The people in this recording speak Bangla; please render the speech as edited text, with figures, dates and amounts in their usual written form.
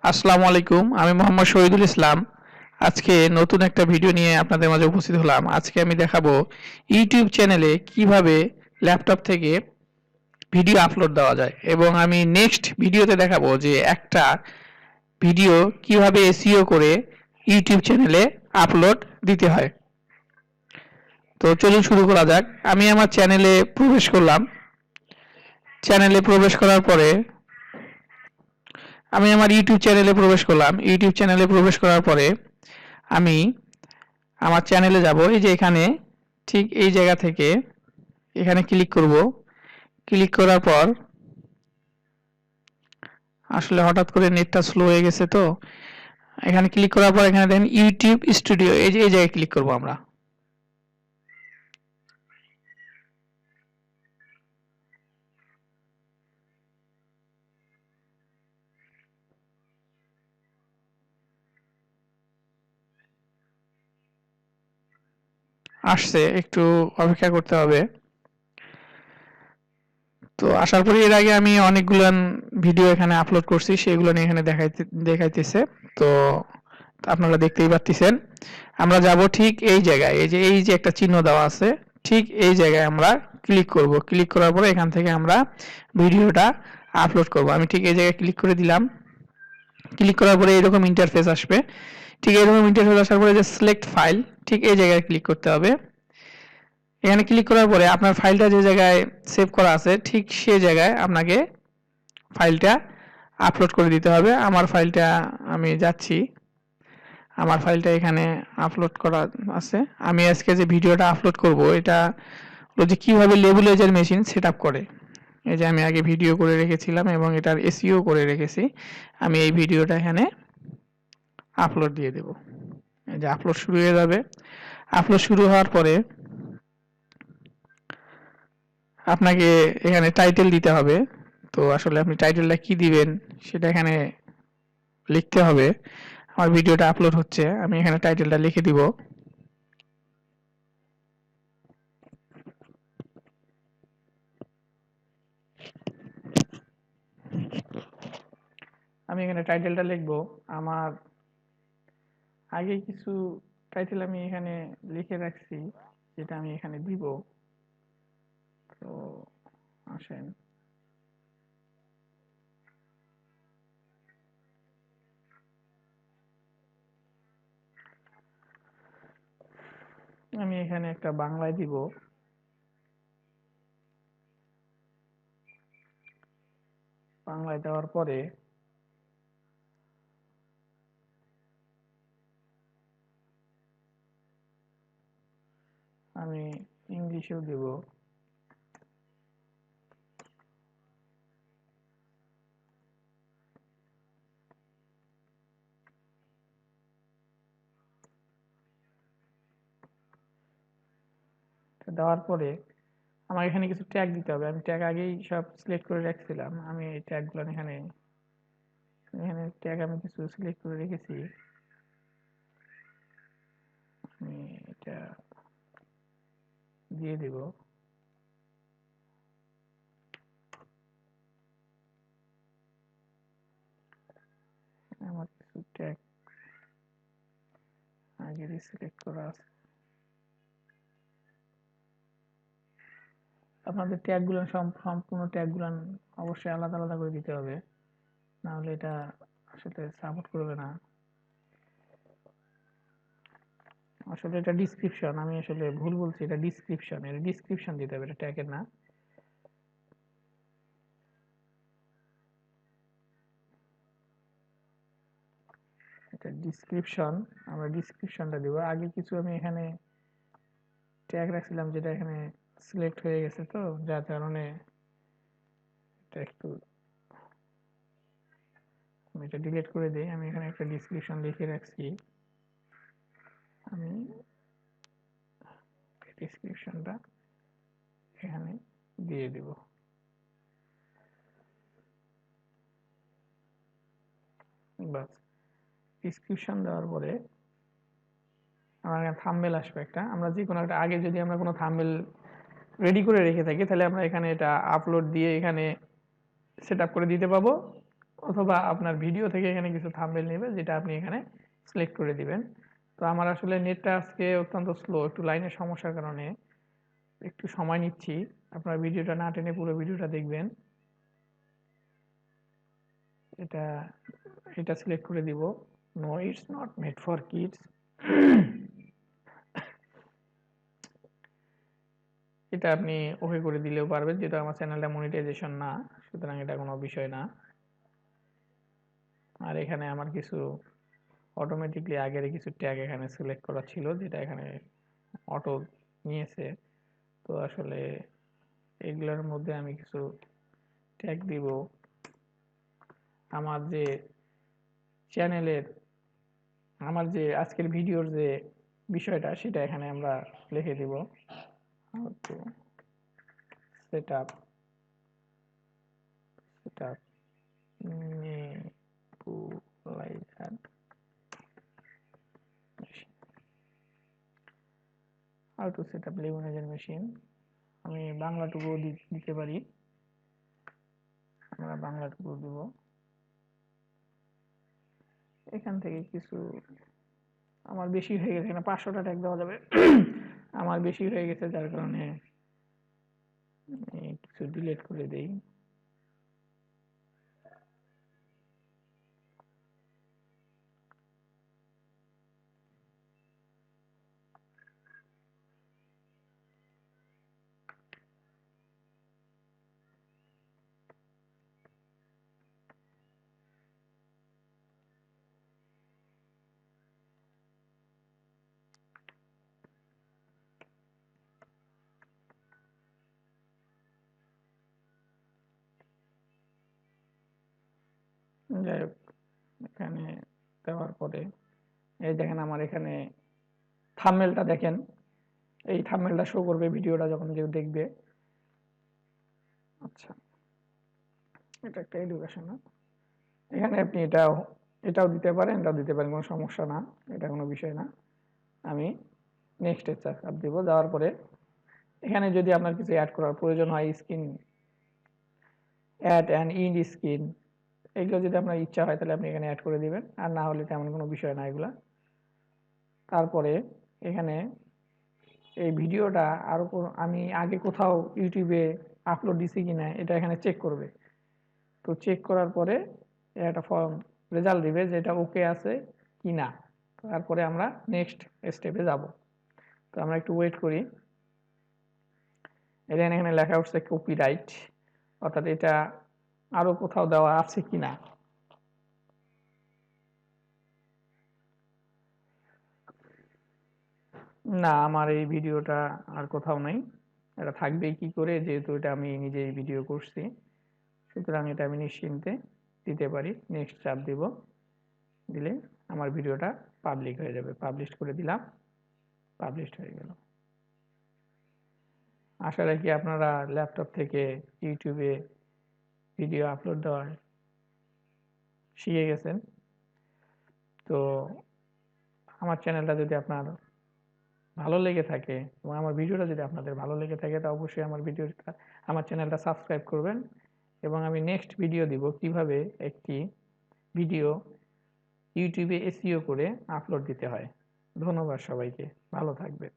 আসসালামু আলাইকুম, আমি মোহাম্মদ শহীদুল ইসলাম। আজকে নতুন একটা ভিডিও নিয়ে আপনাদের মাঝে উপস্থিত হলাম। আজকে আমি দেখাবো ইউটিউব চ্যানেলে কিভাবে ল্যাপটপ থেকে ভিডিও আপলোড দেওয়া যায়, এবং আমি নেক্সট ভিডিওতে দেখাবো যে একটা ভিডিও কিভাবে এসইও করে ইউটিউব চ্যানেলে আপলোড দিতে হয়। তো চলুন শুরু করা যাক। আমি আমার চ্যানেলে প্রবেশ করলাম। চ্যানেলে প্রবেশ করার পরে আমি আমার ইউটিউব চ্যানেলে প্রবেশ করলাম। ইউটিউব চ্যানেলে প্রবেশ করার পরে আমি আমার চ্যানেলে যাব। এই যে এখানে ঠিক এই জায়গা থেকে এখানে ক্লিক করব। ক্লিক করার পর আসলে হঠাৎ করে নেটটা স্লো হয়ে গেছে, তো এখানে ক্লিক করার পর এখানে দেখেন ইউটিউব স্টুডিও, এই যে এই জায়গায় ক্লিক করব আমরা। আসছে, একটু অপেক্ষা করতে হবে। তো আসার পরে এর আগে আমি অনেকগুলো ভিডিও এখানে আপলোড করছি, সেগুলো নিয়ে এখানে দেখাইতেছে। তো আপনারা দেখতেই পাচ্ছেন। আমরা যাব ঠিক এই জায়গায়, এই যে একটা চিহ্ন দেওয়া আছে, ঠিক এই জায়গায় আমরা ক্লিক করব। ক্লিক করার পরে এখান থেকে আমরা ভিডিওটা আপলোড করব। আমি ঠিক এই জায়গায় ক্লিক করে দিলাম। ক্লিক করার পরে এরকম ইন্টারফেস আসবে। ঠিক এরকম ইন্টারফেস আসার পরে যে সিলেক্ট ফাইল, ঠিক এই জায়গায় ক্লিক করতে হবে। এখানে ক্লিক করার পরে আপনার ফাইলটা যে জায়গায় সেভ করা আছে ঠিক সেই জায়গায় আপনাকে ফাইলটা আপলোড করে দিতে হবে। আমার ফাইলটা আমি যাচ্ছি, আমার ফাইলটা এখানে আপলোড করা আছে। আমি আজকে যে ভিডিওটা আপলোড করব এটা হলো যে কীভাবে লেবুলাইজার মেশিন সেট আপ করে। এই যে আমি আগে ভিডিও করে রেখেছিলাম এবং এটার এসইও করে রেখেছি। আমি এই ভিডিওটা এখানে আপলোড দিয়ে দেব। এই যে আপলোড শুরু হয়ে যাবে। আপলোড শুরু হওয়ার পরে আপনাকে এখানে টাইটেল দিতে হবে। তো আসলে আপনি টাইটেলটা কি দিবেন সেটা এখানে লিখতে হবে। আমার ভিডিওটা আপলোড হচ্ছে, আমি এখানে টাইটেলটা লিখে দিব। আমি এখানে টাইটেলটা লিখব। আমার আগে কিছু টাইটেল আমি এখানে লিখে রাখছি, যেটা আমি এখানে দিব। তো আসেন, আমি এখানে একটা বাংলায় দিব। বাংলায় দেওয়ার পরে আমি ইংলিশেও দেব। দেওয়ার পরে আমার এখানে কিছু ট্যাগ দিতে হবে। আমি ট্যাগ আগেই সব সিলেক্ট করে রাখছিলাম। আমি এই ট্যাগগুলো এখানে এখানে ট্যাগ আমি কিছু সিলেক্ট করে রেখেছি। আমি এটা দিয়ে দিব। আমার কিছু ট্যাগ আগেরই সিলেক্ট করা আছে। আপনাদের ট্যাগগুলো সম্পূর্ণ ট্যাগগুলো অবশ্যই আলাদা আলাদা করে দিতে হবে, না হলে এটা আসলে সাপোর্ট করবে না। আসলে এটা ডিসক্রিপশন, আমি আসলে ভুল বলছি, এটা ডিসক্রিপশন, এটা ডিসক্রিপশন দিতে হবে, এটা ট্যাগের না। এটা ডিসক্রিপশন, আমরা ডিসক্রিপশনটা দিব। আগে কিছু আমি এখানে ট্যাগ রাখছিলাম যেটা এখানে সিলেক্ট হয়ে গেছে, তো যার কারণে এটা একটু আমি এটা ডিলিট করে দিই। আমি এখানে একটা ডিসক্রিপশন লিখে রাখছি। আমি ডিসক্রিপশনটা এখানে দিয়ে দেব। বাস, ডিসক্রিপশন দেওয়ার পরে আমার এখানে থাম্বনেল আসবে একটা। আমরা যে কোনো একটা আগে যদি আমরা কোনো থাম্বনেল রেডি করে রেখে থাকি, তাহলে আমরা এখানে এটা আপলোড দিয়ে এখানে সেট আপ করে দিতে পাবো। অথবা আপনার ভিডিও থেকে এখানে কিছু থাম্বনেল নেবে, যেটা আপনি এখানে সিলেক্ট করে দিবেন। তো আমার আসলে নেটটা আজকে অত্যন্ত স্লো, একটু লাইনের সমস্যার কারণে একটু সময় নিচ্ছি। আপনারা ভিডিওটা না টেনে পুরো ভিডিওটা দেখবেন। এটা এটা সিলেক্ট করে দিব, no it's not made for kids. এটা আপনি ওকে করে দিলেও পারবেন, যেটা আমার চ্যানেলটা মনিটাইজেশন না, সুতরাং এটা কোনো বিষয় না। আর এখানে আমার কিছু অটোমেটিকলি আগের কিছু ট্যাগ এখানে সিলেক্ট করা ছিল, যেটা এখানে অটো নিয়েছে। তো আসলে এগুলোর মধ্যে আমি কিছু ট্যাগ দিব। আমার যে চ্যানেলের, আমার যে আজকের ভিডিওর যে বিষয়টা, সেটা এখানে আমরা লিখে দিব, how to set up nebulizer machine, how to set up nebulizer machine। আমি বাংলাটুকু দিতে পারি, আমরা বাংলাটুকু দিব। এখান থেকে কিছু আমার বেশি হয়ে গেছে, এখানে 500টা ট্যাগ দেওয়া যাবে। আমার বেশি হয়ে গেছে, যার কারণে কিছু ডিলিট করে দেই। যাই হোক, এখানে দেওয়ার পরে এই দেখেন আমার এখানে থাম্বনেলটা দেখেন, এই থাম্বনেলটা শো করবে ভিডিওটা যখন কেউ দেখবে। আচ্ছা, এটা একটা এডুকেশন, এখানে আপনি এটাও দিতে পারেন, এটাও দিতে পারেন, কোনো সমস্যা না, এটা কোনো বিষয় না। আমি নেক্সটে চাপ দিব, দেওয়ার পরে এখানে যদি আপনার কিছু অ্যাড করার প্রয়োজন হয়, screen add and end screen, এগুলো যদি আপনার ইচ্ছা হয় তাহলে আপনি এখানে অ্যাড করে দিবেন, আর না হলে তেমন কোনো বিষয় না এগুলা। তারপরে এখানে এই ভিডিওটা আরও আমি আগে কোথাও ইউটিউবে আপলোড দিছি কিনা এটা এখানে চেক করবে। তো চেক করার পরে একটা ফর্ম রেজাল্ট দিবে যে এটা ওকে আছে কি না। তারপরে আমরা নেক্সট স্টেপে যাব। তো আমরা একটু ওয়েট করি। এখানে লেখা উঠছে কপিরাইট, অর্থাৎ এটা আরো কোথাও দেওয়া আছে কিনা। না, আমার এই ভিডিওটা আর কোথাও নাই, এটা থাকবেই কি করে, যেহেতু এটা আমি নিজেই ভিডিও করছি, সুতরাং এটা আমি নিশ্চিন্তে দিতে পারি। নেক্সট চাপ দিব, দিলে আমার ভিডিওটা পাবলিক হয়ে যাবে। পাবলিশ করে দিলাম, পাবলিশ হয়ে গেল। আশা রাখি আপনারা ল্যাপটপ থেকে ইউটিউবে ভিডিও আপলোড দেওয়া শিখে গেছেন। তো আমার চ্যানেলটা যদি আপনার ভালো লেগে থাকে এবং আমার ভিডিওটা যদি আপনাদের ভালো লেগে থাকে, তা অবশ্যই আমার চ্যানেলটা সাবস্ক্রাইব করবেন। এবং আমি নেক্সট ভিডিও দিব কিভাবে একটি ভিডিও ইউটিউবে এসইও করে আপলোড দিতে হয়। ধন্যবাদ সবাইকে, ভালো থাকবেন।